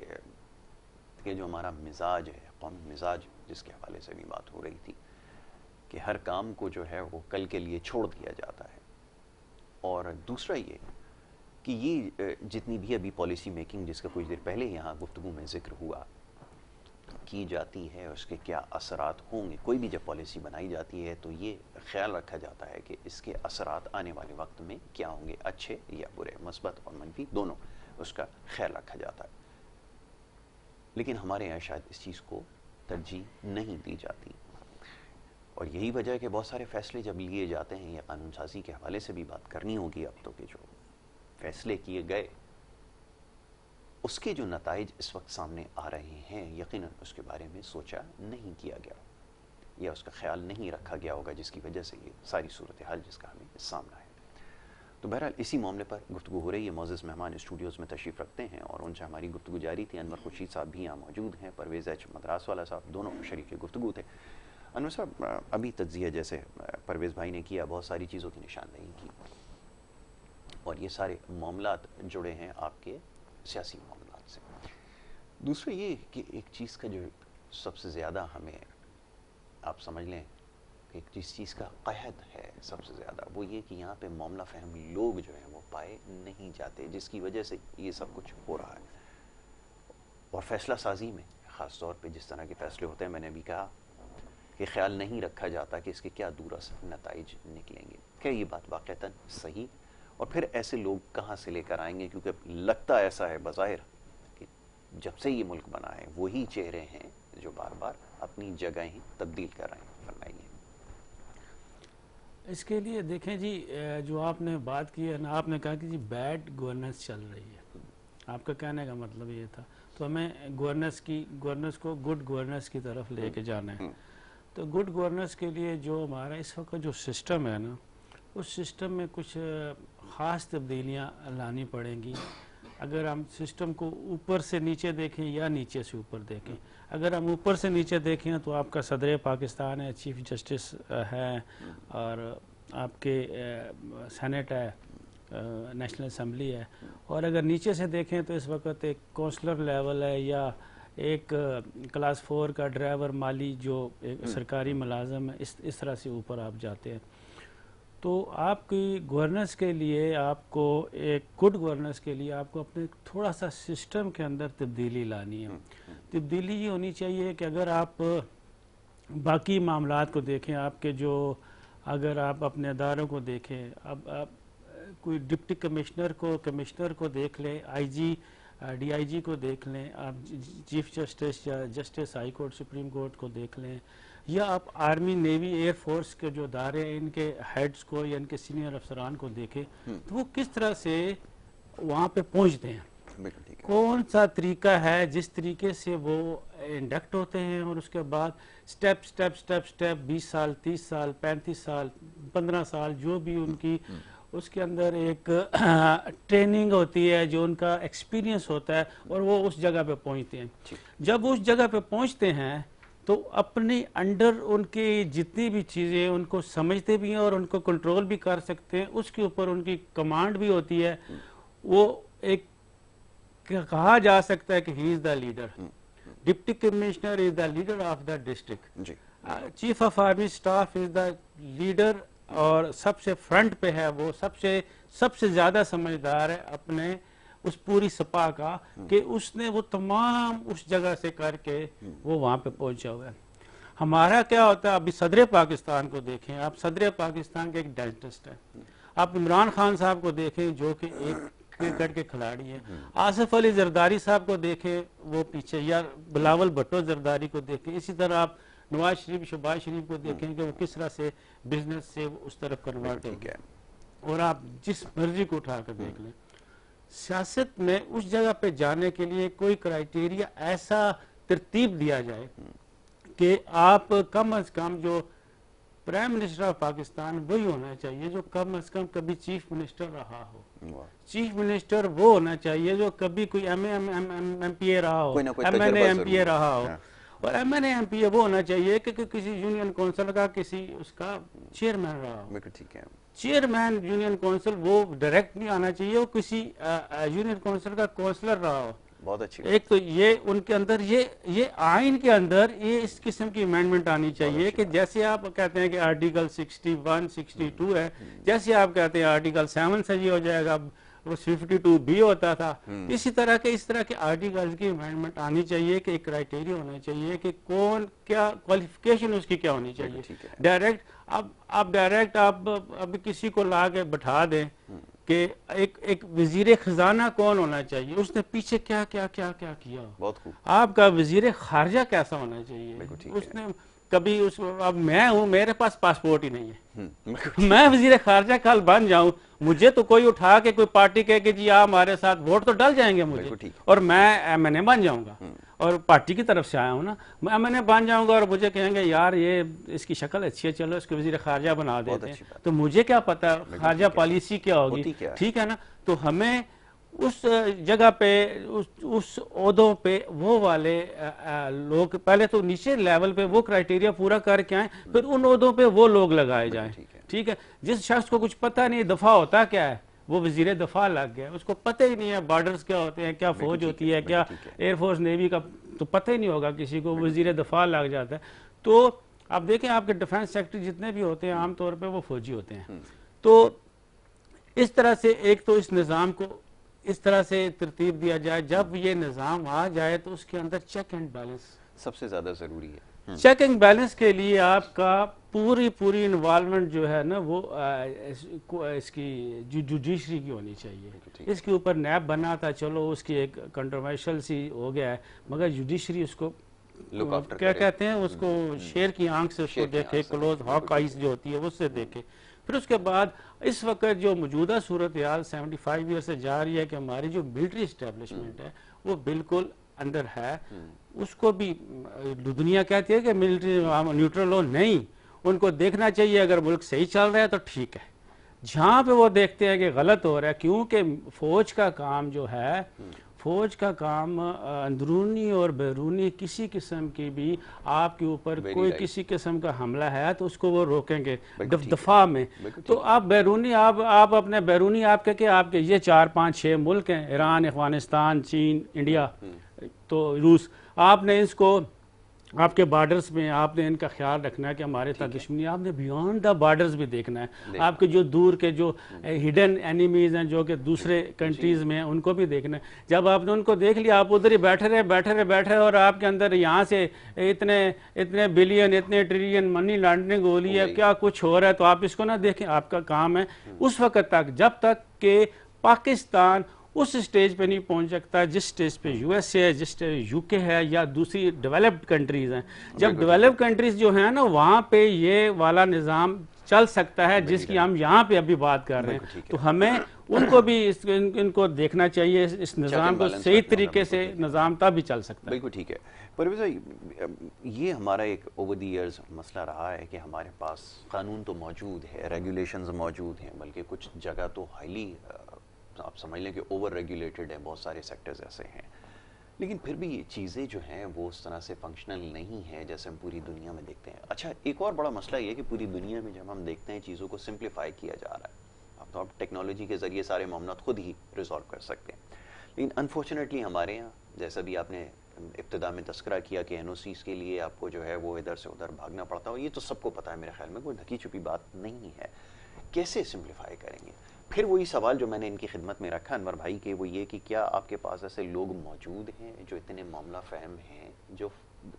कि जो हमारा मिजाज है, कौमी मिजाज, जिसके हवाले से भी बात हो रही थी कि हर काम को जो है वो कल के लिए छोड़ दिया जाता है। और दूसरा ये कि ये जितनी भी अभी पॉलिसी मेकिंग जिसका कुछ देर पहले यहाँ गुफ्तगू में जिक्र हुआ की जाती है, उसके क्या असरात होंगे। कोई भी जब पॉलिसी बनाई जाती है तो ये ख्याल रखा जाता है कि इसके असरात आने वाले वक्त में क्या होंगे, अच्छे या बुरे, मस्बत और मनफी दोनों, उसका ख्याल रखा जाता है। लेकिन हमारे यहाँ शायद इस चीज़ को तरजीह नहीं दी जाती, और यही वजह है कि बहुत सारे फैसले जब लिए जाते हैं, या कानून साजी के हवाले से भी बात करनी होगी अब तो, कि जो फैसले किए गए उसके जो नताइज इस वक्त सामने आ रहे हैं, यकीनन उसके बारे में सोचा नहीं किया गया या उसका ख्याल नहीं रखा गया होगा, जिसकी वजह से ये सारी सूरत हाल जिसका हमें सामना है। तो बहरहाल इसी मामले पर गुफ्तगू हो रही है। मोअज़्ज़ज़ मेहमान स्टूडियोज़ में तशरीफ़ रखते हैं और उनसे हमारी गुफ्तगू जारी थी। अनवर खुर्शीद साहब भी यहाँ मौजूद हैं, परवेज़ एच मद्रास वाला साहब, दोनों शरीक गुफ्तगू थे। अनवर साहब, अभी तज्ज़िया जैसे परवेज़ भाई ने किया, बहुत सारी चीज़ों की निशानदेही की, और ये सारे मामलात जुड़े हैं आपके सियासी मामलात से। दूसरा ये कि एक चीज़ का जो सबसे ज़्यादा हमें, आप समझ लें, एक जिस चीज़ का क़हत है सबसे ज़्यादा, वो ये कि यहाँ पे मामला फ़हम लोग जो हैं वो पाए नहीं जाते, जिसकी वजह से ये सब कुछ हो रहा है। और फ़ैसला साजी में ख़ास तौर पे जिस तरह के फ़ैसले होते हैं, मैंने अभी कहा कि ख्याल नहीं रखा जाता कि इसके क्या दूरअसर नताइज निकलेंगे। क्या ये बात वाक़तन सही? और फिर ऐसे लोग कहाँ से लेकर आएंगे? क्योंकि लगता ऐसा है बज़ाहिर कि जब से ये मुल्क बना है वही चेहरे हैं जो बार बार अपनी जगहें तब्दील कर रहे हैं। फरमाइए। इसके लिए देखें जी, जो आपने बात की है ना, आपने कहा कि जी बैड गवर्नेंस चल रही है, आपका कहने का मतलब ये था। तो हमें गवर्नेंस को गुड गवर्नेंस की तरफ लेके जाना है। तो गुड गवर्नेंस के लिए जो हमारा इस वक्त जो सिस्टम है ना, उस सिस्टम में कुछ ख़ास तब्दीलियाँ लानी पड़ेंगी। अगर हम सिस्टम को ऊपर से नीचे देखें या नीचे से ऊपर देखें, अगर हम ऊपर से नीचे देखें तो आपका सदर पाकिस्तान है, चीफ जस्टिस है, और आपके सेनेट है, नेशनल असम्बली है। और अगर नीचे से देखें तो इस वक्त एक काउंसलर लेवल है, या एक क्लास 4 का ड्राइवर, माली, जो एक सरकारी मुलाजम है, इस तरह से ऊपर आप जाते हैं। तो आपकी गवर्नेंस के लिए, आपको एक गुड गवर्नेंस के लिए आपको अपने थोड़ा सा सिस्टम के अंदर तब्दीली लानी है। तब्दीली ये होनी चाहिए कि अगर आप बाकी मामलात को देखें, आपके जो, अगर आप अपने अदारों को देखें, अब आप कोई डिप्टी कमिश्नर को देख लें, आईजी डीआईजी को देख लें, आप चीफ जस्टिस या justice high court supreme court को देख लें, या आप आर्मी नेवी एयरफोर्स के जो अदारे हैं इनके हेड्स को या इनके सीनियर अफसरान को देखें, तो वो किस तरह से वहाँ पे पहुँचते हैं, कौन सा तरीका है जिस तरीके से वो इंडक्ट होते हैं, और उसके बाद स्टेप 20 साल 30 साल 35 साल 15 साल जो भी उनकी उसके अंदर एक ट्रेनिंग होती है, जो उनका एक्सपीरियंस होता है, और वो उस जगह पे पहुंचते हैं। जब उस जगह पे पहुंचते हैं तो अपने अंडर उनकी जितनी भी चीज़ें उनको समझते भी हैं और उनको कंट्रोल भी कर सकते हैं, उसके ऊपर उनकी कमांड भी होती है। वो एक कहा जा सकता है कि he is the leader, deputy commissioner is the leader of the district, chief of army staff is the leader, और सबसे फ्रंट पे है वो, सबसे ज्यादा समझदार है अपने उस पूरी सपा का, कि उसने वो तमाम उस जगह से करके वो वहां पे पहुंचा हुआ है। हमारा क्या होता है, अभी सदर पाकिस्तान को देखें, आप सदर पाकिस्तान के एक डेंटिस्ट है, आप इमरान खान साहब को देखें जो कि एक क्रिकेट के खिलाड़ी है, आसिफ अली जरदारी साहब को देखें वो पीछे, या बिलावल भुट्टो जरदारी को देखें, इसी तरह आप नवाज शरीफ, शहबाज शरीफ को देखें कि वो किस तरह से बिजनेस से उस तरफ कन्वर्ट हो गया। और आप जिस मर्जी को उठाकर देख लें, सियासत में उस जगह पे जाने के लिए कोई क्राइटेरिया ऐसा तरतीब दिया जाए कि आप कम से कम, जो प्राइम मिनिस्टर ऑफ पाकिस्तान वही होना चाहिए जो कम से कम कभी चीफ मिनिस्टर रहा हो। चीफ मिनिस्टर वो होना चाहिए जो कभी कोई MPA रहा हो, MNA MPA रहा हो, और MNA MPA वो होना चाहिए कि किसी यूनियन काउंसिल का किसी उसका चेयरमैन रहा हो। ठीक है, चेयरमैन यूनियन काउंसिल वो डायरेक्ट नहीं आना चाहिए, वो किसी यूनियन काउंसिल का काउंसलर रहा हो। बहुत अच्छी। एक तो ये उनके अंदर ये आइन के अंदर ये इस किस्म की अमेंडमेंट आनी चाहिए कि जैसे आप कहते हैं कि आर्टिकल 61 62 है, जैसे आप कहते हैं आर्टिकल 7 से ये हो जाएगा, वो 52B होता था। इस तरह के आर्टिकल्स की अमेंडमेंट आनी चाहिए कि एक क्राइटेरिया होना चाहिए कि कौन क्या क्वालिफिकेशन उसकी क्या होनी चाहिए। डायरेक्ट आप डायरेक्ट अब किसी को ला के बैठा दें कि एक वजीर खजाना कौन होना चाहिए, उसने पीछे क्या क्या क्या क्या किया, बहुत खूब। आपका वजीर खारजा कैसा होना चाहिए, उसने कभी उस अब मैं हूँ, मेरे पास पासपोर्ट ही नहीं है, मैं वजीर खारजा कल बन जाऊं, मुझे तो कोई उठा के कोई पार्टी कहे कि जी आप हमारे साथ वोट तो डल जाएंगे मुझे, और मैं एमएनए बन जाऊंगा, और पार्टी की तरफ से आया हूँ ना, मैं एमएनए बन जाऊंगा और मुझे कहेंगे यार ये इसकी शक्ल अच्छी है, चलो इसको वजीर खारजा बना देते हैं, तो मुझे क्या पता खारजा पॉलिसी क्या होगी, ठीक है ना। तो हमें उस जगह पे उस ओहदों पे वो वाले लोग पहले तो नीचे लेवल पे वो क्राइटेरिया पूरा करके आए, फिर उन ओहदों पे वो लोग लगाए जाएं, ठीक है। जिस शख्स को कुछ पता नहीं दफा होता क्या है, वो वजीर दफा लग गया, उसको पता ही नहीं है बॉर्डर्स क्या होते हैं, क्या फौज होती है, क्या एयरफोर्स नेवी का तो पता ही नहीं होगा किसी को, वजीर दफा लग जाता है। तो आप देखें आपके डिफेंस सेक्रेटरी जितने भी होते हैं आमतौर पर वो फौजी होते हैं। तो इस तरह से एक तो इस निज़ाम को इस तरह से तरतीब दिया जाए, जब ये निज़ाम आ जाए तो उसके अंदर चेक एंड बैलेंस सबसे ज़्यादा ज़रूरी है। चेक एंड बैलेंस के लिए आपका पूरी इन्वॉल्वमेंट जो है ना वो इसकी जुडिशरी की होनी चाहिए। इसके ऊपर नैब बना था, चलो उसकी एक कंट्रोवर्शियल सी हो गया है, मगर जुडिशरी उसको क्या कहते हैं उसको शेर की आंख से उसको देखे, क्लोज हॉक आइज जो होती है उससे देखे। फिर उसके बाद इस वक्त जो मौजूदा सूरत हाल 75 ईयर से जा रही है कि हमारी जो मिलिट्री इस्टेब्लिशमेंट है वो बिल्कुल अंदर है, उसको भी दुनिया कहती है कि मिलिट्री न्यूट्रल हो, नहीं, उनको देखना चाहिए अगर मुल्क सही चल रहा है तो ठीक है, जहाँ पे वो देखते हैं कि गलत हो रहा है, क्योंकि फौज का काम जो है, फौज का काम अंदरूनी और बैरूनी किसी किस्म की भी आपके ऊपर कोई किसी किस्म का हमला है तो उसको वो रोकेंगे दफा में। तो आप बैरूनी आप अपने बैरूनी आपके ये 4 5 6 मुल्क हैं, ईरान, अफगानिस्तान, चीन, इंडिया, तो रूस, आपने इसको आपके बॉर्डर्स में आपने इनका ख्याल रखना है कि हमारे साथ दुश्मनी, आपने बियॉन्ड द बॉर्डर्स भी देखना है, आपके जो दूर के जो हिडन एनिमीज हैं जो कि दूसरे कंट्रीज में हैं उनको भी देखना है। जब आपने उनको देख लिया, आप उधर ही बैठे रहे और आपके अंदर यहाँ से इतने बिलियन इतने ट्रिलियन मनी लॉन्ड्रिंग हो रही है, क्या कुछ हो रहा है, तो आप इसको ना देखें। आपका काम है उस वक्त तक जब तक कि पाकिस्तान उस स्टेज पे नहीं पहुंच सकता जिस स्टेज पे यूएसए है, जिस स्टेज यूके है या दूसरी डेवलप्ड कंट्रीज हैं। जब डेवलप्ड कंट्रीज जो हैं ना वहाँ पे ये वाला निज़ाम चल सकता है जिसकी हम यहाँ पे अभी बात कर रहे हैं, तो हमें उनको भी इनको देखना चाहिए, इस निज़ाम को सही तरीके से निज़ाम तब भी चल सकता है। बिल्कुल ठीक है। परवेज़ भाई, ये हमारा एक ओवर द ईयर्स मसला रहा है कि हमारे पास कानून तो मौजूद है, रेगुलेशंस मौजूद हैं, बल्कि कुछ जगह तो हाईली आप समझ लें कि ओवर रेगुलेटेड है, बहुत सारे सेक्टर्स ऐसे हैं, लेकिन फिर भी ये चीज़ें जो हैं वो उस तरह से फंक्शनल नहीं है जैसे हम पूरी दुनिया में देखते हैं। अच्छा, एक और बड़ा मसला ये है कि पूरी दुनिया में जब हम देखते हैं चीज़ों को सिंप्लीफाई किया जा रहा है, अब तो आप टेक्नोलॉजी के ज़रिए सारे मामला खुद ही रिजॉल्व कर सकते हैं, लेकिन अनफॉर्चुनेटली हमारे यहाँ, जैसा भी आपने इब्तिदा में तस्करा किया कि NOCs के लिए आपको जो है वो इधर से उधर भागना पड़ता है, ये तो सबको पता है, मेरे ख्याल में कोई ढकी छुपी बात नहीं है। कैसे सिंप्लीफाई करेंगे? फिर वही सवाल जो मैंने इनकी खिदमत में रखा अनवर भाई के, वो ये कि क्या आपके पास ऐसे लोग मौजूद हैं जो इतने मामला फ़हम हैं, जो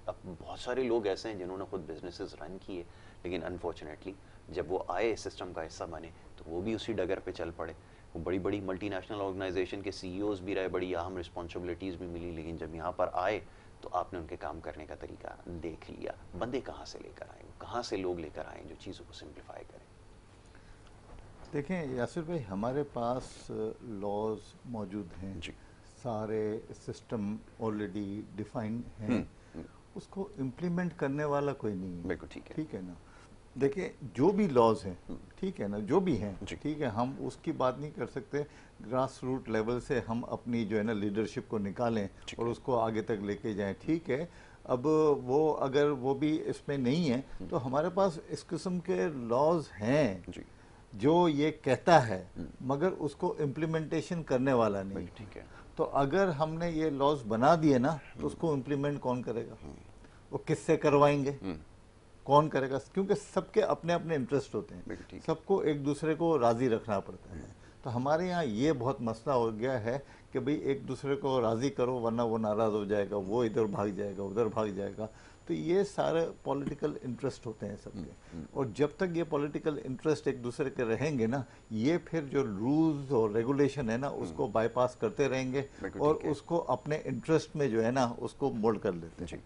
अब बहुत सारे लोग ऐसे हैं जिन्होंने खुद बिजनेसेस रन किए, लेकिन अनफॉर्चुनेटली जब वो आए सिस्टम का हिस्सा बने तो वो भी उसी डगर पे चल पड़े। वो बड़ी बड़ी मल्टीनेशनल ऑर्गेनाइजेशन के CEOs भी रहे, बड़ी अहम रिस्पॉन्सिबिलिटीज़ भी मिली, लेकिन जब यहाँ पर आए तो आपने उनके काम करने का तरीका देख लिया। बंदे कहाँ से लेकर आए, कहाँ से लोग लेकर आए जो चीज़ों को सिंप्लीफाई करें? देखें यासिर भाई, हमारे पास लॉज मौजूद हैं जी, सारे सिस्टम ऑलरेडी डिफाइन हैं, उसको इम्प्लीमेंट करने वाला कोई नहीं है। बिल्कुल ठीक है ना। देखिए जो भी लॉज हैं, ठीक है ना, जो भी हैं, ठीक है, हम उसकी बात नहीं कर सकते, ग्रास रूट लेवल से हम अपनी जो है ना लीडरशिप को निकालें और उसको आगे तक लेके जाएं, ठीक है। अब वो अगर वो भी इसमें नहीं है तो हमारे पास इस किस्म के लॉज हैं जी, जो ये कहता है मगर उसको इम्प्लीमेंटेशन करने वाला नहीं। ठीक है, तो अगर हमने ये लॉज बना दिए ना तो उसको इम्प्लीमेंट कौन करेगा? वो किससे करवाएंगे? कौन करेगा? क्योंकि सबके अपने अपने इंटरेस्ट होते हैं, सबको एक दूसरे को राजी रखना पड़ता है। तो हमारे यहाँ ये बहुत मसला हो गया है कि भाई एक दूसरे को राज़ी करो वरना वो नाराज़ हो जाएगा, वो इधर भाग जाएगा, उधर भाग जाएगा। तो ये सारे पॉलिटिकल इंटरेस्ट होते हैं सबके, और जब तक ये पॉलिटिकल इंटरेस्ट एक दूसरे के रहेंगे ना, ये फिर जो रूल्स और रेगुलेशन है ना उसको बाईपास करते रहेंगे और उसको अपने इंटरेस्ट में जो है ना उसको मोल्ड कर लेते हैं।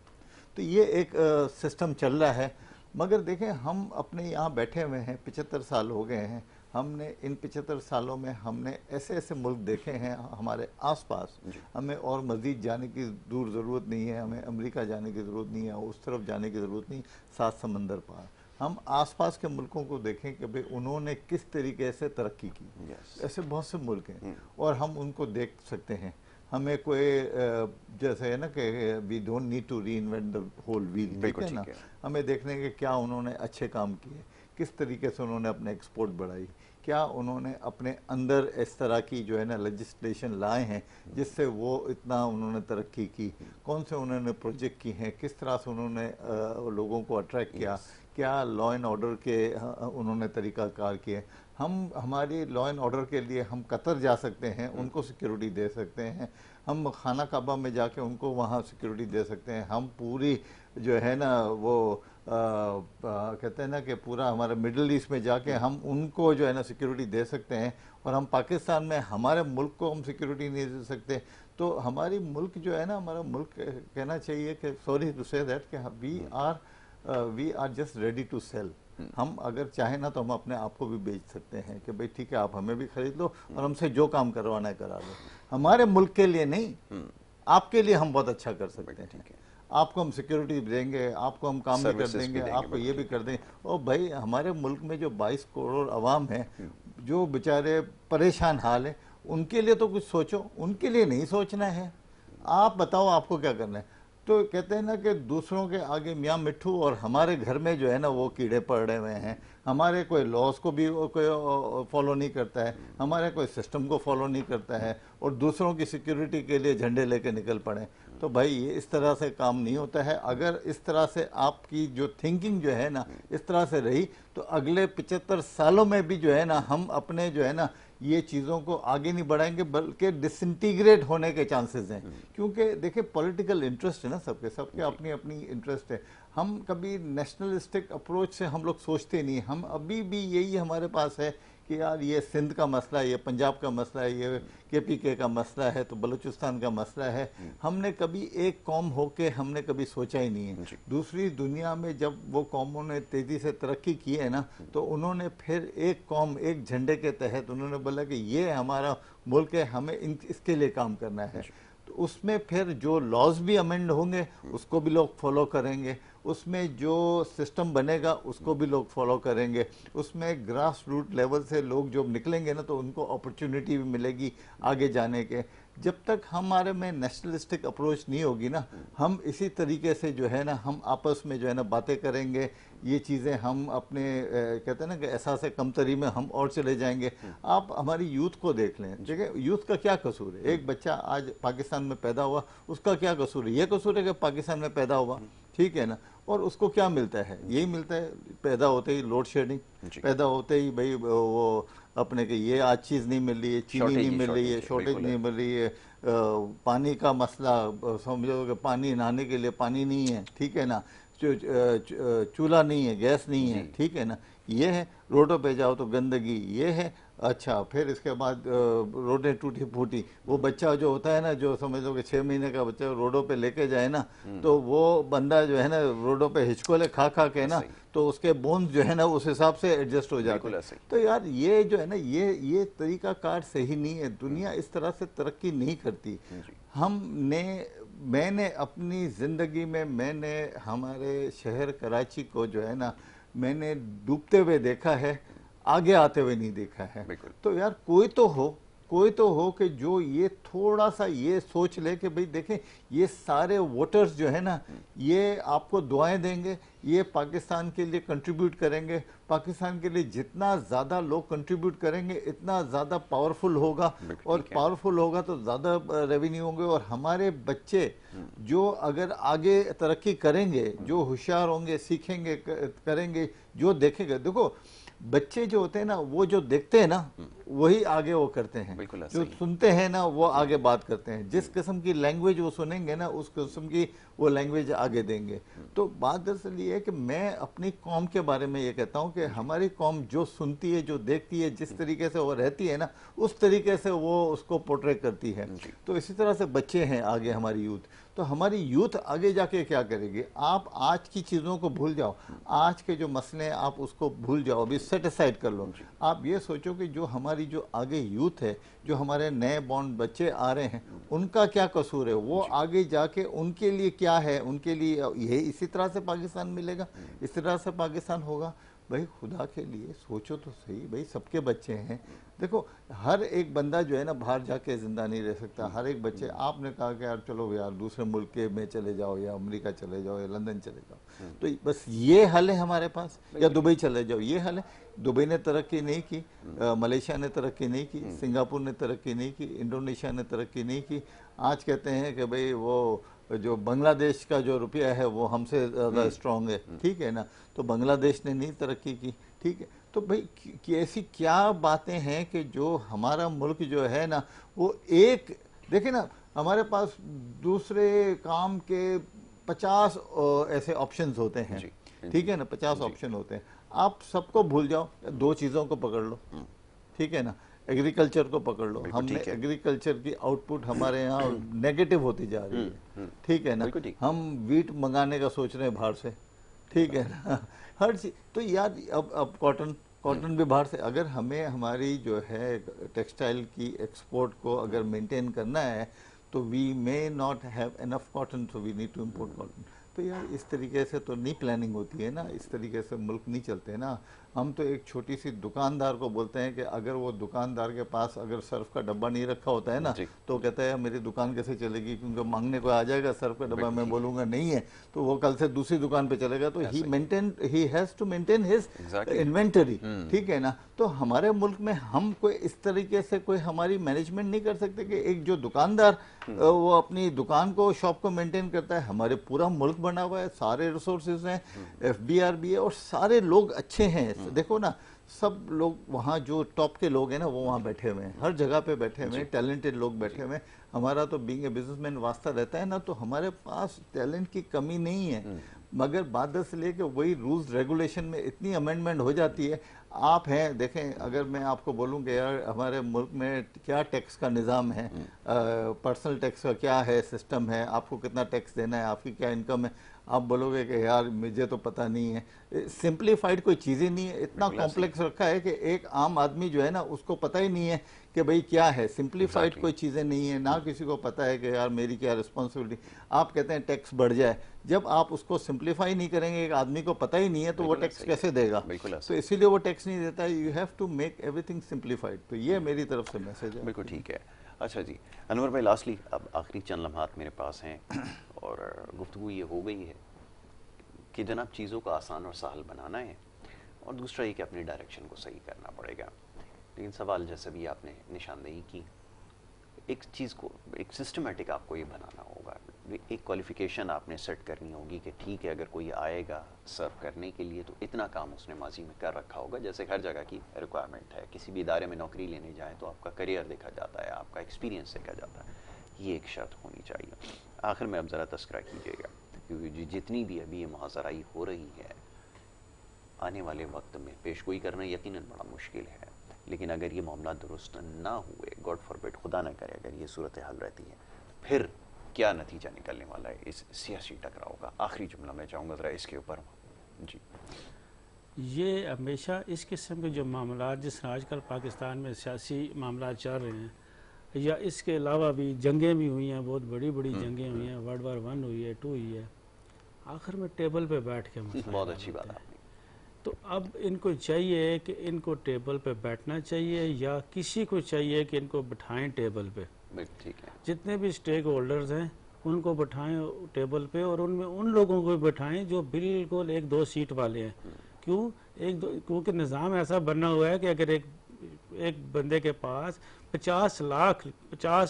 तो ये एक सिस्टम चल रहा है। मगर देखें, हम अपने यहाँ बैठे हुए हैं, 75 साल हो गए हैं, हमने इन 75 सालों में हमने ऐसे ऐसे मुल्क देखे हैं हमारे आसपास, हमें और मज़ीद जाने की दूर ज़रूरत नहीं है, हमें अमेरिका जाने की ज़रूरत नहीं है, उस तरफ जाने की ज़रूरत नहीं, 7 समंदर पार। हम आसपास के मुल्कों को देखें कि भाई उन्होंने किस तरीके से तरक्की की। ऐसे बहुत से मुल्क हैं और हम उनको देख सकते हैं। हमें कोई जैसे है ना कि we don't need to reinvent the whole wheel, ठीक है ना। हमें देखने के क्या उन्होंने अच्छे काम किए, किस तरीके से उन्होंने अपने एक्सपोर्ट बढ़ाई, क्या उन्होंने अपने अंदर इस तरह की जो है ना लेजिस्लेशन लाए हैं जिससे वो इतना उन्होंने तरक्की की, कौन से उन्होंने प्रोजेक्ट की हैं, किस तरह से उन्होंने लोगों को अट्रैक्ट किया, क्या लॉ एंड ऑर्डर के उन्होंने तरीक़ाकार किए। हम हमारी लॉ एंड ऑर्डर के लिए हम कतर जा सकते हैं, उनको सिक्योरिटी दे सकते हैं, हम खाना काबा में जाके उनको वहाँ सिक्योरिटी दे सकते हैं, हम पूरी जो है ना वो कहते हैं ना कि पूरा हमारे मिडिल ईस्ट में जाके हम उनको जो है ना सिक्योरिटी दे सकते हैं, और हम पाकिस्तान में हमारे मुल्क को हम सिक्योरिटी नहीं दे सकते। तो हमारी मुल्क जो है ना, हमारा मुल्क कहना चाहिए कि सॉरी टू से दैट कि we are just ready to sell. हम अगर चाहें ना तो हम अपने आप को भी बेच सकते हैं कि भाई ठीक है आप हमें भी खरीद लो और हमसे जो काम करवाना है करा लो। हमारे मुल्क के लिए नहीं, आपके लिए हम बहुत अच्छा कर सकते हैं। ठीक है, आपको हम सिक्योरिटी देंगे, आपको हम काम भी कर देंगे, आपको ये भी कर देंगे। और भाई हमारे मुल्क में जो 22 करोड़ अवाम है जो बेचारे परेशान हाल है, उनके लिए तो कुछ सोचो, उनके लिए नहीं सोचना है। आप बताओ आपको क्या करना है। तो कहते हैं ना कि दूसरों के आगे मियाँ मिट्ठू, और हमारे घर में जो है ना वो कीड़े पड़े हुए हैं। हमारे कोई लॉस को भी कोई फॉलो नहीं करता है, हमारे कोई सिस्टम को फॉलो नहीं करता है, और दूसरों की सिक्योरिटी के लिए झंडे लेके निकल पड़े। तो भाई ये इस तरह से काम नहीं होता है। अगर इस तरह से आपकी जो थिंकिंग जो है ना इस तरह से रही तो अगले 75 सालों में भी जो है ना हम अपने जो है ना ये चीज़ों को आगे नहीं बढ़ाएंगे, बल्कि डिसइंटीग्रेट होने के चांसेस हैं। क्योंकि देखिए पॉलिटिकल इंटरेस्ट है ना, सबके अपनी अपनी इंटरेस्ट है। हम कभी नेशनलिस्टिक अप्रोच से हम लोग सोचते नहीं। हम अभी भी यही हमारे पास है कि यार ये सिंध का मसला है, ये पंजाब का मसला है, ये KPK का मसला है, तो बलूचिस्तान का मसला है। हमने कभी एक कौम होके हमने कभी सोचा ही नहीं है। दूसरी दुनिया में जब वो कौमों ने तेज़ी से तरक्की की है ना, तो उन्होंने फिर एक कौम एक झंडे के तहत उन्होंने बोला कि ये हमारा मुल्क है, हमें इसके लिए काम करना है। तो उसमें फिर जो लॉज भी अमेंड होंगे उसको भी लोग फॉलो करेंगे, उसमें जो सिस्टम बनेगा उसको भी लोग फॉलो करेंगे, उसमें ग्रास रूट लेवल से लोग जो निकलेंगे ना तो उनको अपॉर्चुनिटी भी मिलेगी आगे जाने के। जब तक हमारे में नेशनलिस्टिक अप्रोच नहीं होगी ना, हम इसी तरीके से जो है ना हम आपस में जो है ना बातें करेंगे, ये चीज़ें हम अपने कहते हैं ना कि एहसास कमतरी में हम और चले जाएंगे। आप हमारी यूथ को देख लें, देखिए यूथ का क्या कसूर है। एक बच्चा आज पाकिस्तान में पैदा हुआ, उसका क्या कसूर है? ये कसूर है कि पाकिस्तान में पैदा हुआ, ठीक है ना, और उसको क्या मिलता है? यही मिलता है, पैदा होते ही लोड शेडिंग, पैदा होते ही भाई वो अपने के ये आज चीज़ नहीं मिल रही है, चीनी नहीं मिल रही है, शॉर्टेज नहीं मिल रही है, पानी का मसला, समझो कि पानी नहाने के लिए पानी नहीं है, ठीक है ना, चूल्हा नहीं है, गैस नहीं है, ठीक है ना, ये है। रोडों पे जाओ तो गंदगी, ये है। अच्छा, फिर इसके बाद रोडें टूटी फूटी, वो बच्चा जो होता है ना, जो समझ लो कि 6 महीने का बच्चा रोडों पे लेके जाए ना, तो वो बंदा जो है ना रोडों पे हिचकोले खा खा के ना, तो उसके बोन्स जो है ना उस हिसाब से एडजस्ट हो जाते हैं। तो यार ये जो है ना ये तरीका कार सही नहीं है। दुनिया इस तरह से तरक्की नहीं करती। मैंने अपनी ज़िंदगी में मैंने हमारे शहर कराची को जो है ना मैंने डूबते हुए देखा है, आगे आते हुए नहीं देखा है। तो यार कोई तो हो कि जो ये थोड़ा सा ये सोच ले कि भाई देखें ये सारे वोटर्स जो है ना ये आपको दुआएं देंगे, ये पाकिस्तान के लिए कंट्रीब्यूट करेंगे। पाकिस्तान के लिए जितना ज़्यादा लोग कंट्रीब्यूट करेंगे इतना ज़्यादा पावरफुल होगा, और पावरफुल होगा तो ज़्यादा रेवेन्यू होंगे। और हमारे बच्चे जो अगर आगे तरक्की करेंगे, जो होशियार होंगे, सीखेंगे, करेंगे, जो देखेंगे। देखो बच्चे जो होते हैं ना वो जो देखते हैं ना वही आगे वो करते हैं, जो सुनते हैं ना वो आगे बात करते हैं, जिस किस्म की लैंग्वेज वो सुनेंगे ना उस किस्म की वो लैंग्वेज आगे देंगे। तो बात दरअसल ये है कि मैं अपनी कौम के बारे में ये कहता हूँ कि हमारी कौम जो सुनती है, जो देखती है, जिस तरीके से वो रहती है ना उस तरीके से वो उसको पोर्ट्रेट करती है। तो इसी तरह से बच्चे हैं आगे हमारी यूथ, तो हमारी यूथ आगे जाके क्या करेगी? आप आज की चीज़ों को भूल जाओ, आज के जो मसले हैं आप उसको भूल जाओ, अभी सेट असाइड कर लो। आप ये सोचो कि जो हमारी जो आगे यूथ है, जो हमारे नए बॉर्न बच्चे आ रहे हैं, उनका क्या कसूर है, वो आगे जाके उनके लिए क्या है, उनके लिए ये इसी तरह से पाकिस्तान मिलेगा, इस तरह से पाकिस्तान होगा। भाई खुदा के लिए सोचो तो सही, भाई सबके बच्चे हैं। देखो हर एक बंदा जो है ना बाहर जाके जिंदा नहीं रह सकता, हर एक बच्चे, आपने कहा कि यार चलो यार दूसरे मुल्क के में चले जाओ या अमेरिका चले जाओ या लंदन चले जाओ, तो बस ये हल है हमारे पास, या दुबई चले जाओ, ये हल है। दुबई ने तरक्की नहीं की, मलेशिया ने तरक्की नहीं की, सिंगापुर ने तरक्की नहीं की, इंडोनेशिया ने तरक्की नहीं की। आज कहते हैं कि भाई वो जो बांग्लादेश का जो रुपया है वो हमसे ज़्यादा स्ट्रांग है, ठीक है ना, तो बांग्लादेश ने नहीं तरक्की की, ठीक है। तो भाई ऐसी क्या बातें हैं कि जो हमारा मुल्क जो है ना वो एक, देखिए ना हमारे पास दूसरे काम के 50 ऐसे ऑप्शंस होते हैं, ठीक है ना, 50 ऑप्शन होते हैं, आप सबको भूल जाओ, दो चीज़ों को पकड़ लो, ठीक है ना, एग्रीकल्चर को पकड़ लो। हमने एग्रीकल्चर की आउटपुट हमारे यहाँ नेगेटिव होती जा रही है, ठीक है ना, हम वीट मंगाने का सोच रहे हैं बाहर से, ठीक है ना, हर चीज। तो यार अब कॉटन भी बाहर से, अगर हमें हमारी जो है टेक्सटाइल की एक्सपोर्ट को अगर मेंटेन करना है तो we may not have enough cotton, so we need to import cotton. तो यार इस तरीके से तो नहीं प्लानिंग होती है ना, इस तरीके से मुल्क नहीं चलते ना। हम तो एक छोटी सी दुकानदार को बोलते हैं कि अगर वो दुकानदार के पास अगर सर्फ का डब्बा नहीं रखा होता है ना तो कहता है मेरी दुकान कैसे चलेगी, क्योंकि मांगने को आ जाएगा सर्फ का डब्बा, मैं बोलूँगा नहीं है तो वो कल से दूसरी दुकान पे चलेगा। तो he has to maintain his inventory, ठीक है ना। तो हमारे मुल्क में हम कोई इस तरीके से कोई हमारी मैनेजमेंट नहीं कर सकते कि एक जो दुकानदार वो अपनी दुकान को, शॉप को मेंटेन करता है। हमारे पूरा मुल्क बना हुआ है, सारे रिसोर्सेज हैं, FBR भी है और सारे लोग अच्छे हैं। देखो ना सब लोग वहाँ जो टॉप के लोग हैं ना वो वहाँ बैठे हुए हैं, हर जगह पे बैठे हुए हैं, टैलेंटेड लोग बैठे हुए हैं। हमारा तो बीइंग ए बिजनेसमैन वास्ता रहता है ना, तो हमारे पास टैलेंट की कमी नहीं है, मगर बात दरअसल ये कि वही रूल्स रेगुलेशन में इतनी अमेंडमेंट हो जाती है। आप हैं देखें, अगर मैं आपको बोलूँ कि यार हमारे मुल्क में क्या टैक्स का निज़ाम है, पर्सनल टैक्स का क्या है सिस्टम है, आपको कितना टैक्स देना है, आपकी क्या इनकम है, आप बोलोगे कि यार मुझे तो पता नहीं है। सिंप्लीफाइड कोई चीज़ ही नहीं है, इतना कॉम्प्लेक्स रखा है कि एक आम आदमी जो है ना उसको पता ही नहीं है कि भाई क्या है। सिंप्लीफाइड कोई चीज़ें नहीं है, ना किसी को पता है कि यार मेरी क्या रिस्पॉन्सिबिलिटी। आप कहते हैं टैक्स बढ़ जाए, जब आप उसको सिंप्लीफाई नहीं करेंगे, एक आदमी को पता ही नहीं है तो वो टैक्स कैसे देगा। तो इसीलिए वो टैक्स नहीं देता। You have to make everything simplified. तो ये मेरी तरफ से मैसेज है। बिल्कुल ठीक है। अच्छा जी अनवर भाई, लास्टली अब आखिरी चंद लम्हात मेरे पास हैं और गुफ्तगू ये हो गई है कि जनाब चीज़ों को आसान और सहल बनाना है और दूसरा ये कि अपने डायरेक्शन को सही करना पड़ेगा। लेकिन सवाल जैसे भी आपने निशानदेही की, एक चीज़ को एक सिस्टमेटिक आपको ये बनाना होगा, एक क्वालिफिकेशन आपने सेट करनी होगी कि ठीक है अगर कोई आएगा सर्व करने के लिए तो इतना काम उसने माजी में कर रखा होगा। जैसे हर जगह की रिक्वायरमेंट है, किसी भी इदारे में नौकरी लेने जाएँ तो आपका करियर देखा जाता है, आपका एक्सपीरियंस देखा जाता है, ये एक शर्त होनी चाहिए। आखिर में अब ज़रा तस्करा कीजिएगा, क्योंकि जितनी भी अभी ये मुहासराई हो रही है आने वाले वक्त में पेशगोई करना यकीनन बड़ा मुश्किल है, लेकिन अगर ये मामला दुरुस्त ना हुए, गॉड फॉरबिड खुदा ना करे अगर ये सूरत हाल रहती है, फिर क्या नतीजा निकलने वाला है इस सियासी टकराव का। आखिरी जुमला मैं चाहूँगा ज़रा इसके ऊपर जी। ये हमेशा इस किस्म के जो मामला जिस तरह आजकल पाकिस्तान में सियासी मामला चल रहे हैं, या इसके अलावा भी जंगें भी हुई हैं, बहुत बड़ी बड़ी जंगें हुई हैं, वर्ल्ड वार 1 हुई है, 2 हुई है, आखिर में टेबल पे बैठ के बहुत अच्छी बात है। तो अब इनको चाहिए कि इनको टेबल पे बैठना चाहिए, या किसी को चाहिए कि इनको बिठाएं टेबल पे। ठीक है, जितने भी स्टेक होल्डर्स हैं उनको बिठाएं टेबल पे, और उनमें उन लोगों को बिठाएं जो बिल्कुल 1-2 सीट वाले हैं। क्योंकि निज़ाम ऐसा बना हुआ है कि अगर एक एक बंदे के पास 50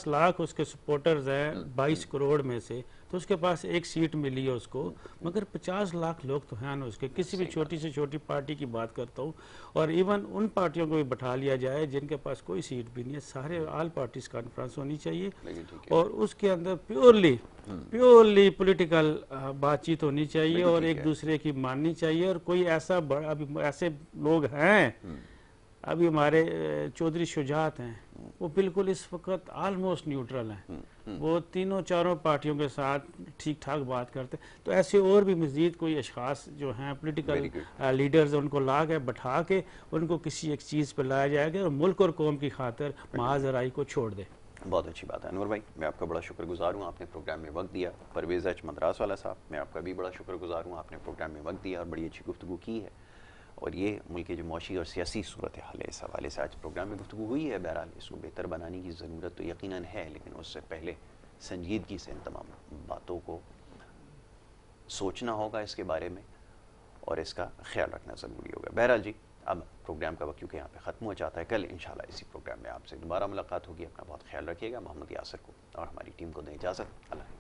लाख उसके सपोर्टर्स हैं 22 करोड़ में से, तो उसके पास एक सीट मिली है उसको, मगर 50 लाख लोग तो हैं ना उसके। किसी भी छोटी से छोटी पार्टी की बात करता हूँ, और इवन उन पार्टियों को भी बैठा लिया जाए जिनके पास कोई सीट भी नहीं है, सारे ऑल पार्टीज कॉन्फ्रेंस होनी चाहिए और उसके अंदर प्योरली पॉलिटिकल बातचीत होनी चाहिए और एक दूसरे की माननी चाहिए। और कोई ऐसा बड़ा, अभी ऐसे लोग हैं, अभी हमारे चौधरी शुजात हैं, वो बिल्कुल इस वक्त ऑलमोस्ट न्यूट्रल हैं, वो तीनों चारों पार्टियों के साथ ठीक ठाक बात करते। तो ऐसे और भी मजीद कोई अशखास जो हैं पॉलिटिकल लीडर्स, उनको ला के बैठा के उनको किसी एक चीज़ पर लाया जाएगा और मुल्क और कौम की खातिर महाजराई को छोड़ दे। बहुत अच्छी बात है अनवर भाई, मैं आपका बड़ा शुक्रगुजार हूँ, आपने प्रोग्राम में वक्त दिया। परवेज़ एच मद्रास वाला साहब, मैं आपका भी बड़ा शुक्रगुजार हूँ, आपने प्रोग्राम में वक्त दिया और बड़ी अच्छी गुफ्तगू की है। और ये मुल्क की जो मौशी और सियासी सूरत हाल है, इस हवाले से आज प्रोग्राम में गुफ्तगू हुई है। बहरहाल इसको बेहतर बनाने की ज़रूरत तो यकीनन है, लेकिन उससे पहले संजीदगी से इन तमाम बातों को सोचना होगा इसके बारे में और इसका ख्याल रखना ज़रूरी होगा। बहरहाल जी, अब प्रोग्राम का वक्त क्योंकि यहाँ पे ख़त्म हो जाता है, कल इंशाल्लाह इसी प्रोग्राम में आपसे दोबारा मुलाकात होगी। अपना बहुत ख्याल रखिएगा। मोहम्मद यासर को और हमारी टीम को दें इजाज़त। अल्लाह।